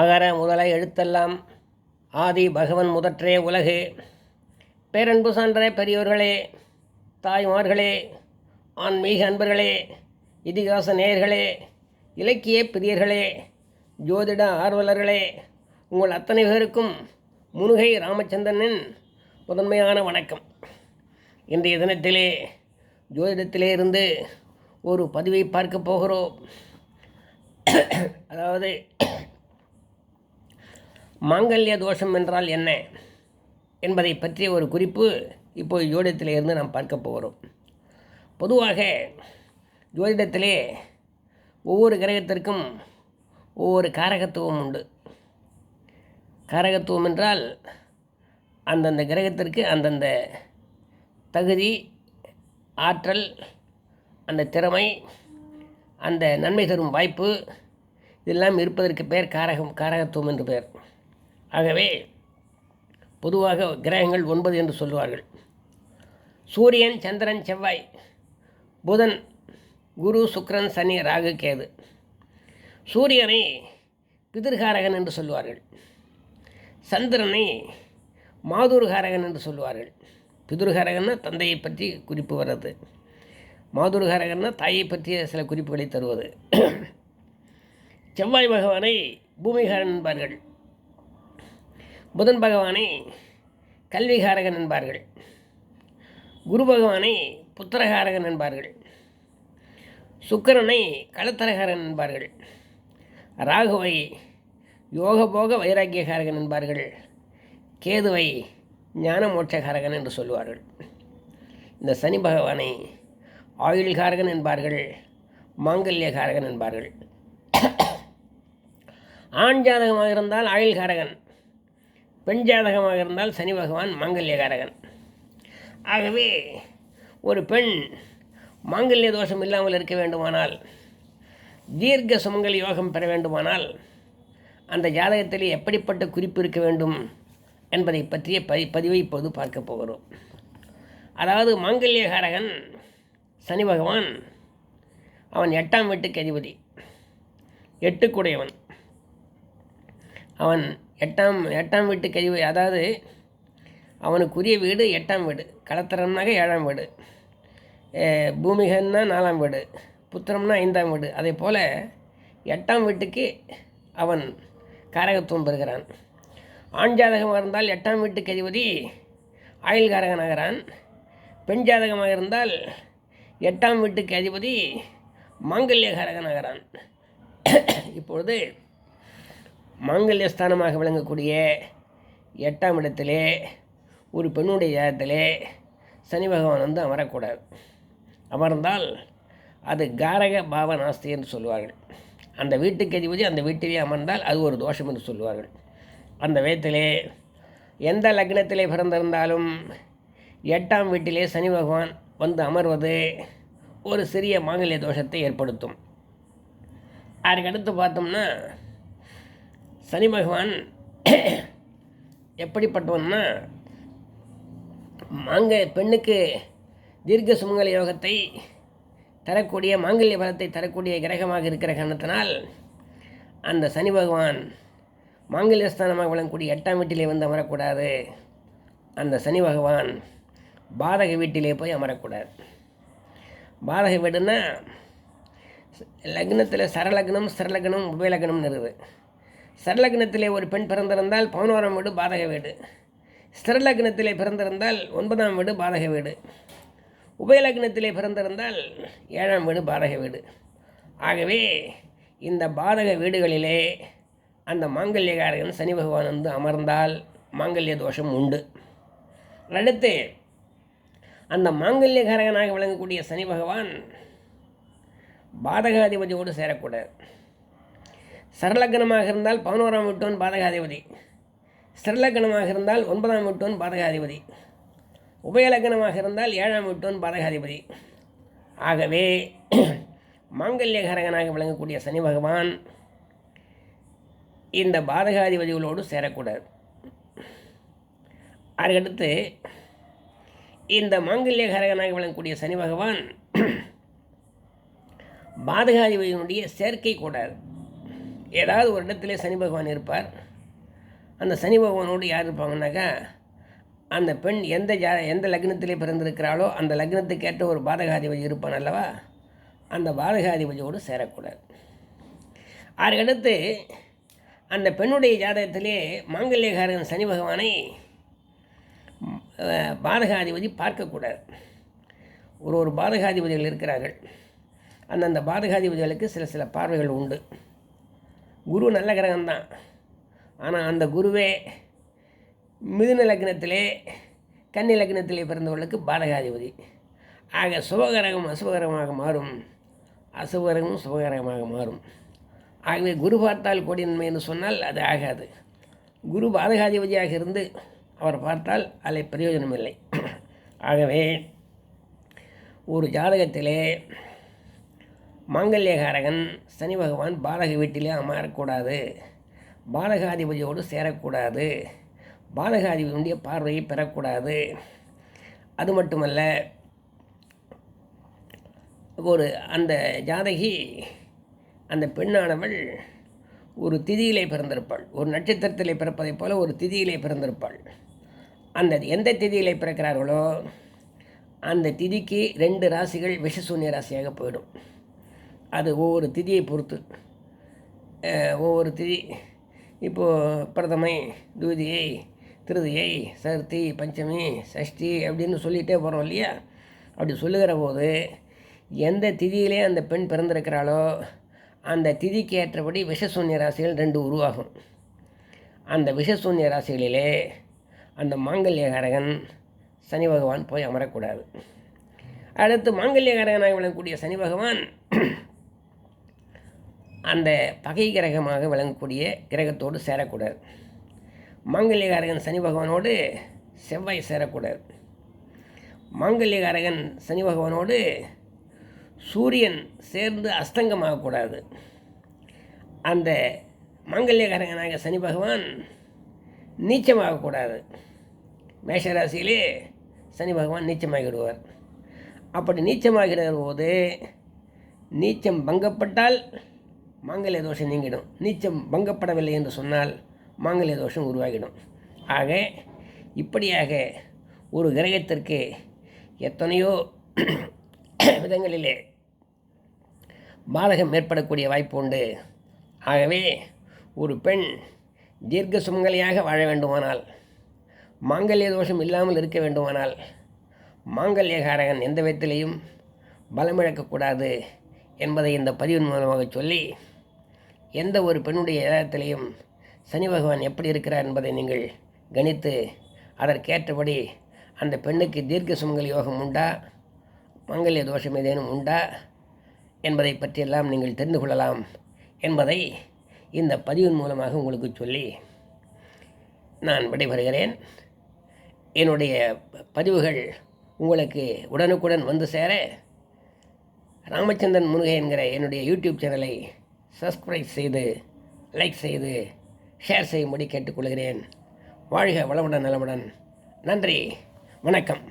அகர முதல எழுத்தெல்லாம் ஆதி பகவன் முதற்றே உலகு. பேரன்பு சான்ற பெரியோர்களே, தாய்மார்களே, ஆன்மீக அன்பர்களே, இதிகாச நேயர்களே, இலக்கிய பிரியர்களே, ஜோதிட ஆர்வலர்களே, உங்கள் அத்தனை பேருக்கும் முனுகை ராமச்சந்திரனின் முதன்மையான வணக்கம். இன்றைய தினத்திலே ஜோதிடத்திலே இருந்து ஒரு பதிவை பார்க்க போகிறோம். அதாவது மாங்கல்ய தோஷம் என்றால் என்ன என்பதை பற்றிய ஒரு குறிப்பு இப்போது ஜோதிடத்திலே இருந்து நாம் பார்க்க போகிறோம். பொதுவாக ஜோதிடத்திலே ஒவ்வொரு கிரகத்திற்கும் ஒவ்வொரு காரகத்துவம் உண்டு. காரகத்துவம் என்றால் அந்தந்த கிரகத்திற்கு அந்தந்த தகுதி, ஆற்றல், அந்த திறமை, அந்த நன்மை தரும் வாய்ப்பு இதெல்லாம் இருப்பதற்கு பெயர் காரகத்துவம் என்று பெயர். ஆகவே பொதுவாக கிரகங்கள் 9 என்று சொல்லுவார்கள். சூரியன், சந்திரன், செவ்வாய், புதன், குரு, சுக்கிரன், சனி, ராகு, கேது. சூரியனை பிதிர்காரகன் என்று சொல்லுவார்கள். சந்திரனை மாதுர்காரகன் என்று சொல்லுவார்கள். பிதுர்காரகன்னா தந்தையை பற்றி குறிப்பு வர்றது, மாதுர்காரகன்னா தாயை பற்றிய சில குறிப்புகளை தருவது. செவ்வாய் பகவானை பூமிகாரன் என்பார்கள். புதன் பகவானை கல்விகாரகன் என்பார்கள். குரு பகவானை புத்திரகாரகன் என்பார்கள். சுக்கிரனை களத்தரகாரன் என்பார்கள். ராகுவை யோகபோக வைராக்கியகாரகன் என்பார்கள். கேதுவை ஞான மோட்சகாரகன் என்று சொல்லுவார்கள். இந்த சனி பகவானை ஆயுள்காரகன் என்பார்கள், மாங்கல்யகாரகன் என்பார்கள். ஆண் ஜாதகமாக இருந்தால் ஆயுள்காரகன், பெண் ஜாதகமாக இருந்தால் சனி பகவான் மாங்கல்யகாரகன். ஆகவே ஒரு பெண் மாங்கல்ய தோஷம் இல்லாமல் இருக்க வேண்டுமானால், தீர்க்க சுமங்கல் யோகம் பெற வேண்டுமானால், அந்த ஜாதகத்திலே எப்படிப்பட்ட குறிப்பு இருக்க வேண்டும் என்பதை பற்றிய பதிவை இப்போது பார்க்க போகிறோம். அதாவது மாங்கல்யகாரகன் சனி பகவான், அவன் 8ஆம் வீட்டுக்கு அதிபதி, 8க்குடையவன். அவன் எட்டாம் வீட்டுக்கு அதிபதி. அதாவது அவனுக்குரிய வீடு 8ஆம் வீடு, களத்திரம்னாக 7ஆம் வீடு, பூமிகன்னா 4ஆம் வீடு, புத்திரம்னா 5ஆம் வீடு. அதே போல் 8ஆம் வீட்டுக்கு அவன் காரகத்துவம் பெறுகிறான். ஆண் ஜாதகமாக இருந்தால் 8ஆம் வீட்டுக்கு அதிபதி ஆயுள்காரகனாகிறான். பெண் ஜாதகமாக இருந்தால் 8ஆம் வீட்டுக்கு அதிபதி மாங்கல்யகாரகனாகிறான். இப்பொழுது மாங்கல்யஸ்தானமாக விளங்கக்கூடிய 8ஆம் இடத்திலே ஒரு பெண்ணுடைய ஜாதகத்திலே சனி பகவான் அமரக்கூடாது. அமர்ந்தால் அது காரக பாவ நாஸ்தி என்று சொல்லுவார்கள். அந்த வீட்டுக்கு அதிபதி அந்த வீட்டிலே அமர்ந்தால் அது ஒரு தோஷம் என்று சொல்லுவார்கள். அந்த விதத்திலே எந்த லக்னத்திலே பிறந்திருந்தாலும் 8ஆம் வீட்டிலே சனி பகவான் அமர்வது ஒரு சிறிய மாங்கல்ய தோஷத்தை ஏற்படுத்தும். அதுக்கடுத்து பார்த்தோம்னா, சனி பகவான் எப்படிப்பட்டவன்னா, பெண்ணுக்கு தீர்க்க சுமங்கல யோகத்தை தரக்கூடிய, மாங்கல்ய பலத்தை தரக்கூடிய கிரகமாக இருக்கிற காரணத்தினால் அந்த சனி பகவான் மாங்கல்யஸ்தானமாக விளங்கக்கூடிய 8ஆம் வீட்டிலே அமரக்கூடாது. அந்த சனி பகவான் பாதக வீட்டிலே போய் அமரக்கூடாது. பாதக வீடுன்னா லக்னத்தில் சரலக்னம், ஸ்திரலக்னம், உபயலக்னம்னு இருக்குது. சரலக்னத்திலே ஒரு பெண் பிறந்திருந்தால் 11ஆம் வீடு பாதக வீடு, ஸ்திரலக்னத்திலே பிறந்திருந்தால் 9ஆம் வீடு பாதக வீடு, உபயலக்னத்திலே பிறந்திருந்தால் 7ஆம் வீடு பாதக வீடு. ஆகவே இந்த பாதக வீடுகளிலே அந்த மாங்கல்யகாரகன் சனி பகவான் அமர்ந்தால் மாங்கல்ய தோஷம் உண்டு. அடுத்து அந்த மாங்கல்யகாரகனாக விளங்கக்கூடிய சனி பகவான் பாதகாதிபதியோடு சேரக்கூடாது. சரலக்கணமாக இருந்தால் 11ஆம் வீட்டோன் பாதகாதிபதி, ஸ்திரலக்கணமாக இருந்தால் 9ஆம் வீட்டோன் பாதகாதிபதி, உபயலக்கணமாக இருந்தால் 7ஆம் வீட்டோன் பாதகாதிபதி. ஆகவே மாங்கல்யகாரகனாக விளங்கக்கூடிய சனி பகவான் இந்த பாதகாதிபதிகளோடு சேரக்கூடாது. அதுக்கடுத்து இந்த மாங்கல்யகாரகனாக விளங்கக்கூடிய சனி பகவான் பாதகாதிபதியினுடைய சேர்க்கை கூடாது. ஏதாவது ஒரு இடத்துல சனி பகவான் இருப்பார். அந்த சனி பகவானோடு யார் இருப்பாங்கன்னாக்கா, அந்த பெண் எந்த லக்னத்திலே பிறந்திருக்கிறாளோ அந்த லக்னத்துக்கேற்ற ஒரு பாதகாதிபதி இருப்பான் அல்லவா, அந்த பாதகாதிபதியோடு சேரக்கூடாது. அதுக்கடுத்து அந்த பெண்ணுடைய ஜாதகத்திலே மாங்கல்யகாரகன் சனி பகவானை பாதகாதிபதி பார்க்கக்கூடாது. ஒரு பாதகாதிபதிகள் இருக்கிறார்கள். அந்தந்த பாதகாதிபதிகளுக்கு சில பார்வைகள் உண்டு. குரு நல்ல கிரகம்தான், ஆனால் அந்த குருவே மிதுன லக்னத்திலே கன்னி லக்னத்திலே பிறந்தவர்களுக்கு பாதகாதிபதி. ஆக சுபகரகம் அசுபகரமாக மாறும், அசுபகரமும் சுபகரமாக மாறும். ஆகவே குரு பார்த்தால் கோடி நன்மை என்று சொன்னால் அது ஆகாது. குரு பாதகாதிபதியாக இருந்து அவர் பார்த்தால் அதில் பிரயோஜனம் இல்லை. ஆகவே ஒரு ஜாதகத்திலே மாங்கல்யகாரகன் சனி பகவான் பாதக வீட்டிலே அமரக்கூடாது, பாதகாதிபதியோடு சேரக்கூடாது, பாதகாதிபதியுடைய பார்வையை பெறக்கூடாது. அது மட்டுமல்ல, அந்த ஜாதகி அந்த பெண்ணானவள் ஒரு திதியிலே பிறந்திருப்பாள். ஒரு நட்சத்திரத்திலே பிறப்பதைப் போல ஒரு திதியிலே பிறந்திருப்பாள். அந்த எந்த திதியிலே பிறக்கிறார்களோ அந்த திதிக்கு 2 ராசிகள் விஷசூன்ய ராசியாக போயிடும். அது ஒவ்வொரு திதியை பொறுத்து. ஒவ்வொரு திதி இப்போது பிரதமை, தூதியை, திருதியை, சதுர்த்தி, பஞ்சமி, சஷ்டி அப்படின்னு சொல்லிகிட்டே போகிறோம் இல்லையா. அப்படி சொல்லுகிற போது எந்த திதியிலே அந்த பெண் பிறந்திருக்கிறாளோ அந்த திதிக்கு ஏற்றபடி விஷசூன்ய ராசிகள் 2 உருவாகும். அந்த விஷசூன்ய ராசிகளிலே அந்த மாங்கல்யகாரகன் சனி பகவான் போய் அமரக்கூடாது. அடுத்து மாங்கல்யகாரகனாக விளங்கக்கூடிய சனி பகவான் அந்த பகை கிரகமாக விளங்கக்கூடிய கிரகத்தோடு சேரக்கூடாது. மாங்கல்யகாரகன் சனி பகவானோடு செவ்வாய் சேரக்கூடாது. மாங்கல்யகாரகன் சனி பகவானோடு சூரியன் சேர்ந்து அஸ்தங்கமாகக்கூடாது. அந்த மாங்கல்யகாரகனாக சனி பகவான் நீச்சமாகக்கூடாது. மேஷராசியிலே சனி பகவான் நீச்சமாகிவிடுவார். அப்படி நீச்சமாகிற போது நீச்சம் பங்கப்பட்டால் மாங்கல்ய தோஷம் நீங்கிடும். நீச்சம் பங்கப்படவில்லை என்று சொன்னால் மாங்கல்ய தோஷம் உருவாகிடும். ஆக இப்படியாக ஒரு கிரகத்திற்கு எத்தனையோ விதங்களிலே பாதகம் ஏற்படக்கூடிய வாய்ப்பு உண்டு. ஆகவே ஒரு பெண் தீர்க்க சுமங்கலியாக வாழ வேண்டுமானால், மாங்கல்ய தோஷம் இல்லாமல் இருக்க வேண்டுமானால், மாங்கல்யகாரகன் எந்த விதத்திலையும் பலமிழக்கக்கூடாது என்பதை இந்த பதிவின் மூலமாக சொல்லி, எந்த ஒரு பெண்ணுடைய இடத்திலையும் சனி பகவான் எப்படி இருக்கிறார் என்பதை நீங்கள் கணித்து அதற்கேற்றபடி அந்த பெண்ணுக்கு தீர்க்க சுமங்கலி யோகம் உண்டா, மாங்கல்ய தோஷம் ஏதேனும் உண்டா என்பதை பற்றியெல்லாம் நீங்கள் தெரிந்து கொள்ளலாம் என்பதை இந்த பதிவின் மூலமாக உங்களுக்கு சொல்லி நான் விடைபெறுகிறேன். என்னுடைய பதிவுகள் உங்களுக்கு உடனுக்குடன் வந்து சேர ராமச்சந்திரன் முருகை என்கிற என்னுடைய யூடியூப் சேனலை சப்ஸ்கிரைப் செய்து, லைக் செய்து, ஷேர் செய்யும்படி கேட்டுக்கொள்கிறேன். வாழ்க வளமுடன் நலமுடன். நன்றி, வணக்கம்.